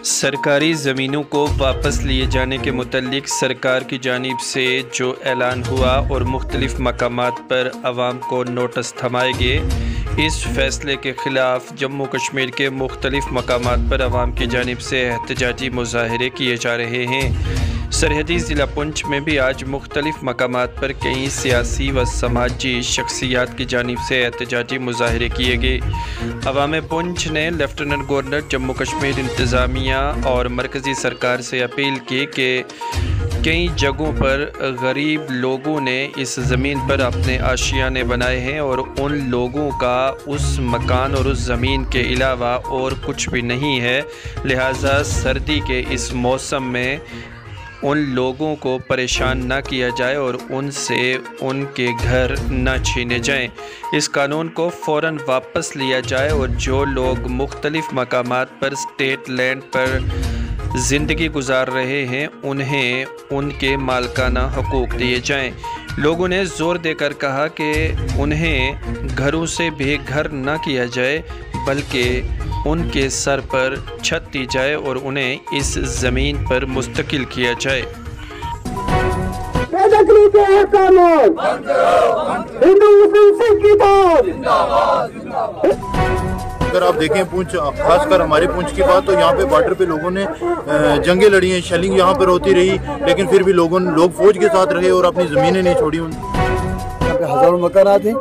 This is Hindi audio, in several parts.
सरकारी ज़मीनों को वापस लिए जाने के मुतल्लिक सरकार की जानिब से जो ऐलान हुआ और मुख्तलिफ़ मकामात पर आवाम को नोटिस थमाए गए, इस फ़ैसले के ख़िलाफ़ जम्मू कश्मीर के मुख्तलिफ़ मकामात पर आवाम की जानिब से एहतजाजी मुज़ाहरे किए जा रहे हैं। सरहदी ज़िला पुंछ में भी आज मुख्तलिफ़ मकामात पर कई सियासी व समाजी शख्सियात की जानिब से एहतजाजी मुज़ाहरे किए गए। अवाम पुंछ ने लेफ्टिनेंट गवर्नर जम्मू कश्मीर इंतज़ामिया और मरकज़ी सरकार से अपील की कि कई जगहों पर गरीब लोगों ने इस ज़मीन पर अपने आशियाने बनाए हैं और उन लोगों का उस मकान और उस ज़मीन के अलावा और कुछ भी नहीं है, लिहाजा सर्दी के इस मौसम में उन लोगों को परेशान न किया जाए और उनसे उनके घर न छीने जाएं। इस कानून को फ़ौरन वापस लिया जाए और जो लोग मुख्तलिफ़ मकामात पर स्टेट लैंड पर ज़िंदगी गुजार रहे हैं उन्हें उनके मालकाना हकूक़ दिए जाएं। लोगों ने ज़ोर देकर कहा कि उन्हें घरों से बेघर न किया जाए बल्कि उनके सर पर छत दी जाए और उन्हें इस ज़मीन पर मुस्तकिल किया जाए। अगर आप देखें पुंछ, खासकर हमारे पुंछ की बात, तो यहाँ पे बॉर्डर पे लोगों ने जंगें लड़ी हैं, शेलिंग यहाँ पर होती रही, लेकिन फिर भी लोग फौज के साथ रहे और अपनी ज़मीनें नहीं छोड़ी। यहाँ पे हज़ारों मकानात हैं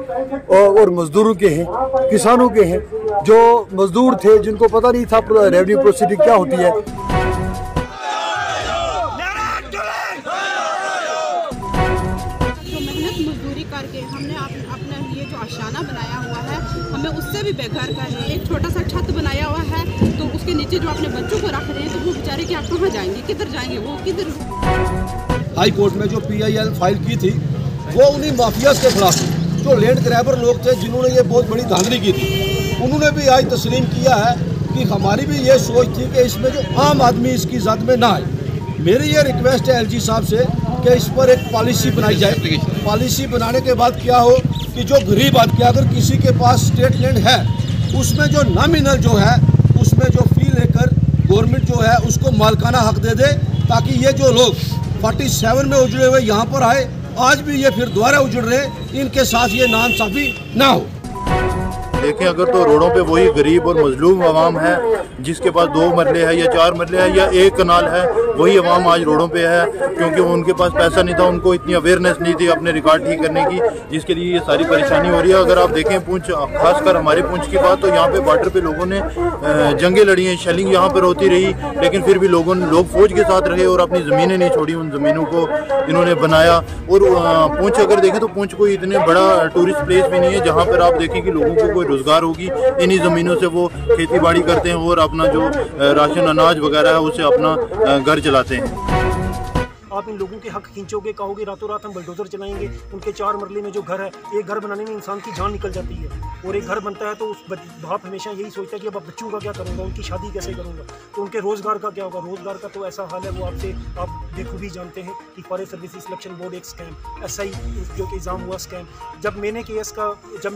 और मजदूरों के हैं, किसानों के हैं, जो मजदूर थे जिनको पता नहीं था रेवेन्यू प्रोसीडिंग क्या होती है। जो मेहनत मजदूरी करके हमने अपना ये जो आशियाना बनाया हुआ है, हमें उससे भी बेघर कर रहे हैं। एक छोटा सा छत बनाया हुआ है तो उसके नीचे जो अपने बच्चों को रख रहे हैं, तो वो बेचारे कि आप कहाँ जाएंगे, किधर जाएंगे, वो किधर। हाई कोर्ट में जो PIL फाइल की थी वो उन्हीं माफियाज के खिलाफ, जो लैंड ग्रैबर लोग थे जिन्होंने ये बहुत बड़ी धांधली की थी, उन्होंने भी आज तस्लीम किया है कि हमारी भी ये सोच थी कि इसमें जो आम आदमी इसकी जद में ना आए। मेरी ये रिक्वेस्ट है LG साहब से कि इस पर एक पॉलिसी बनाई जाए। पॉलिसी बनाने के बाद क्या हो कि जो गरीब आदमी, अगर किसी के पास स्टेट लैंड है, उसमें जो नॉमिनल जो है उसमें जो फी लेकर गवर्नमेंट जो है उसको मालकाना हक दे दे, ताकि ये जो लोग 47 में उजड़े हुए यहाँ पर आए, आज भी ये फिर दोबारा उजड़ रहे, इनके साथ ये नाइंसाफी ना हो। देखें अगर तो रोडों पे वही गरीब और मजलूम आवाम है जिसके पास 2 मरले है या 4 मरले है या 1 कनाल है, वही आवाम आज रोडों पे है, क्योंकि उनके पास पैसा नहीं था, उनको इतनी अवेयरनेस नहीं थी अपने रिकॉर्ड ठीक करने की, जिसके लिए ये सारी परेशानी हो रही है। अगर आप देखें पुंछ, खासकर हमारे पुंछ की बात, तो यहाँ पे बॉर्डर पे लोगों ने जंगें लड़ी हैं, शेलिंग यहाँ पर होती रही, लेकिन फिर भी लोग फौज के साथ रहे और अपनी ज़मीनें नहीं छोड़ी, उन ज़मीनों को इन्होंने बनाया। और पुंछ अगर देखें तो पुंछ कोई इतने बड़ा टूरिस्ट प्लेस भी नहीं है जहाँ पर आप देखें कि लोगों को कोई रोजगार होगी। इन्हीं ज़मीनों से वो खेती बाड़ी करते हैं और अपना जो राशन अनाज वगैरह है उससे अपना घर चलाते हैं। आप इन लोगों के हक खींचोगे, कहोगे रातों रात हम बुलडोजर चलाएंगे, उनके 4 मरले में जो घर है, एक घर बनाने में इंसान की जान निकल जाती है, और एक घर बनता है तो उस बाप हमेशा यही सोचता है कि अब बच्चों का क्या करूँगा, उनकी शादी कैसे करूँगा, तो उनके रोज़गार का क्या होगा। रोज़गार का तो ऐसा हाल है, वो आप देखो भी जानते हैं कि फॉरेस्ट सर्विस सिलेक्शन बोर्ड एक स्कैम, SI जो कि एग्ज़ाम हुआ स्कैम। जब मैं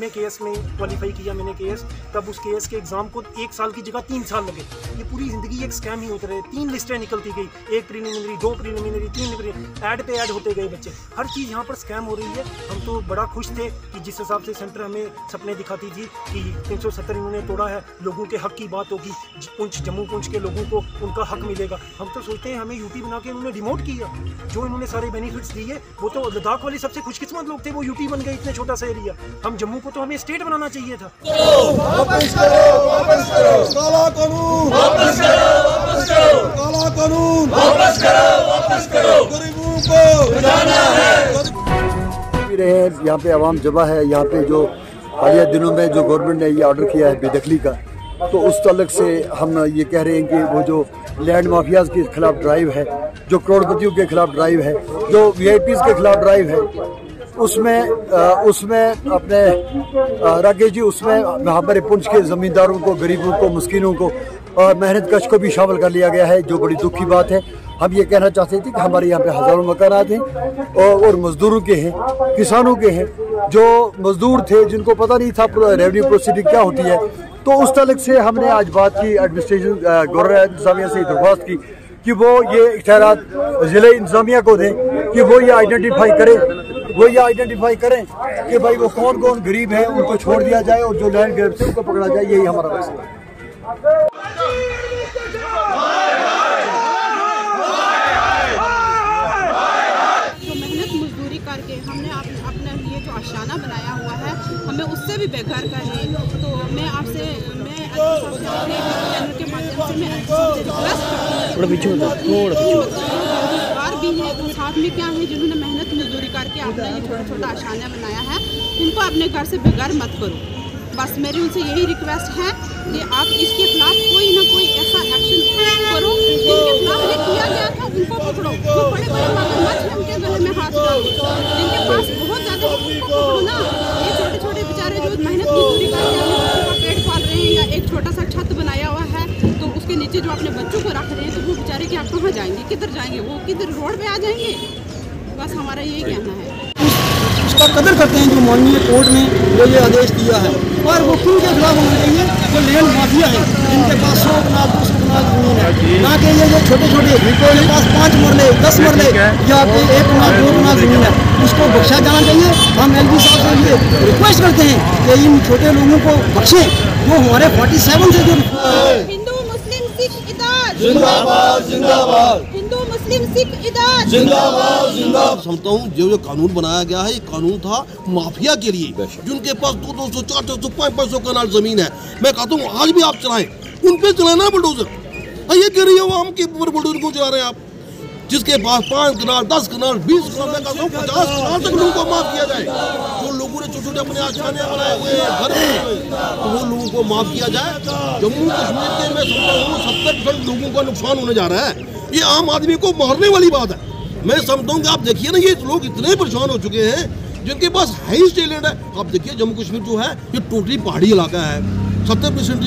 KS में क्वालिफाई किया, मैंने KS, तब उस KS के एग्ज़ाम को 1 साल की जगह 3 साल लगे। ये पूरी ज़िंदगी एक स्कैम ही होते रहे। 3 लिस्टें निकलती गई, 1 प्रीलिमिनरी, 2 प्रीलिमिनरी, 3 ऐड पे ऐड होते गए बच्चे। हर चीज़ यहाँ पर स्कैम हो रही है। हम तो बड़ा खुश थे कि जिस हिसाब से सेंटर हमें सपने दिखाती थी कि 370 इन्होंने तोड़ा है, लोगों के हक की बात होगी, जम्मू पुंछ के लोगों को उनका हक मिलेगा। हम तो सोचते हैं हमें UT बना के उन्होंने डिमोट किया, जो इन्होंने सारे बेनिफिट्स दिए। वो तो लद्दाख वाले सबसे खुशकिस्मत लोग थे, वो UT बन गए, इतने छोटा सा एरिया। हम जम्मू को तो हमें स्टेट बनाना चाहिए था। यहाँ पे आवाम जमा है। यहाँ पे जो हालिया दिनों में जो गवर्नमेंट ने ये ऑर्डर किया है बेदखली का, तो उस ताल्लुक से हम ये कह रहे हैं कि वो जो लैंड माफियाज के खिलाफ ड्राइव है, जो करोड़पतियों के खिलाफ ड्राइव है, जो VIPs के खिलाफ ड्राइव है, उसमें अपने राकेश जी, उसमें हमारे पुंछ के ज़मींदारों को, गरीबों को, मुस्किनों को और मेहनत कश को भी शामिल कर लिया गया है, जो बड़ी दुख की बात है। हम ये कहना चाहते थे कि हमारे यहाँ पे हज़ारों मकानात हैं और मजदूरों के हैं, किसानों के हैं, जो मजदूर थे जिनको पता नहीं था रेवेन्यू प्रोसीडिंग क्या होती है, तो उस तलक से हमने आज बात की एडमिनिस्ट्रेशन गवर्नर इंतजामिया से दरख्वास्त की कि वो ये इख्तियारात ज़िले इंतजामिया को दें कि वो ये आइडेंटिफाई करें कि भाई वो कौन कौन गरीब है उनको छोड़ दिया जाए और जो लैंड ग्रैब से उनको पकड़ा जाए। यही हमारा मकसद है। करके हमने अपना ये जो आशाना बनाया हुआ है हमें उससे भी बेघर कर रहे हैं। तो मैं आपसे चैनल के माध्यम से मैं रोजगार भी है तो साथ में क्या है जिन्होंने मेहनत मजदूरी करके अपना ये छोटा छोटा आशाना बनाया है उनको अपने घर से बेघर मत करो। बस मेरी उनसे यही रिक्वेस्ट है कि आप इसके खिलाफ कोई ना कोई ऐसा एक्शन करो जिनके खिलाफ ये किया गया था उनको पकड़ो। जो बड़े बड़े मगरमच्छ हैं उनके गले में हाथ डालो, जिनके पास बहुत ज़्यादा है उनको पकड़ो ना। ये छोटे छोटे बेचारे जो मेहनत मजदूरी करके अपने बच्चों का पेट पाल रहे हैं या एक छोटा सा छत बनाया हुआ है तो उसके नीचे जो अपने बच्चों को रख रहे हैं तो वो बेचारे क्या कहाँ जाएंगे, किधर जाएंगे, वो किधर रोड पे आ जाएंगे। बस हमारा यही कहना है। उसका कदर करते हैं जो माननीय कोर्ट ने जो ये आदेश दिया है और वो किन के खिलाफ होना चाहिए जो लैंड माफिया है जिनके पास 100 कनाल 200 कनाल जमीन है, ना कि ये जो छोटे छोटे जिनके पास 5 मरले 10 मरले या 1 कनाल 2 कनाल जमीन है उसको बख्शा जाना चाहिए। हम एलजी साहब से ये रिक्वेस्ट करते हैं कि इन छोटे लोगों को बख्शें जो हमारे 47 से जो हिंदू मुस्लिम सिख इत्तेहाद जिंदाबाद जिंदाबाद, हिंदू मुस्लिम सिख इत्तेहाद जिंदाबाद जिंदाबाद। समझता हूँ जो कानून बनाया गया है ये कानून था माफिया के लिए जिनके पास 200 400 500 कनाल जमीन है। मैं कहता हूँ आज भी आप चलाएं, उन पे चलाना बुलडोजर। ये कह रही है आवाम के ऊपर बुलडोजर क्यों चला रहे हैं आप? जिसके पास 5 कनाल 10 कनाल 20 कनाल, मैं कहता हूँ 50 कनाल तक लोगों को माफ किया जाए। जो लोगों ने छोटे छोटे अपने आशाने बनाए हुए घर तो वो लोगों को माफ किया जाए। जम्मू कश्मीर के मैं समझता हूँ 70% लोगों का नुकसान होने जा रहा है। ये आम आदमी को मारने वाली बात है। मैं समझता हूँ कि आप देखिए ना ये लोग इतने परेशान हो चुके हैं जिनके पास हाईएस्ट टैलेंट है। आप देखिए जम्मू कश्मीर जो है ये टोटली पहाड़ी इलाका है। 70%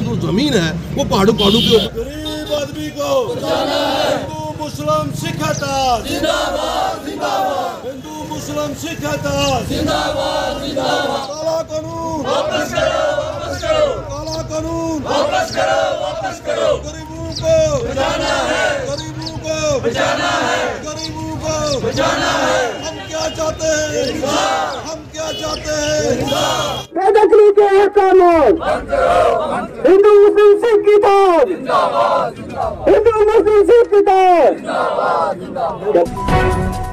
जो जमीन है वो पहाड़ों के ऊपर। गरीब आदमी को हिंदू मुस्लिम सिख इत्तेहाद जिंदाबाद जिंदाबाद, हिंदू मुस्लिम सिख इत्तेहाद जिंदाबाद जिंदाबाद। काला कानून वापस करो, वापस करो, काला कानून वापस करो, वापस करो। गरीबों को बचाना है, गरीबों को बचाना है, गरीबों को बचाना है। हम क्या चाहते हैं? हम क्या चाहते हैं? बेदखली के कानून हिंदू मुस्लिम सिख इत्तेहाद जिंदाबाद, हिंदू मुस्लिम सिख इत्तेहाद जिंदाबाद।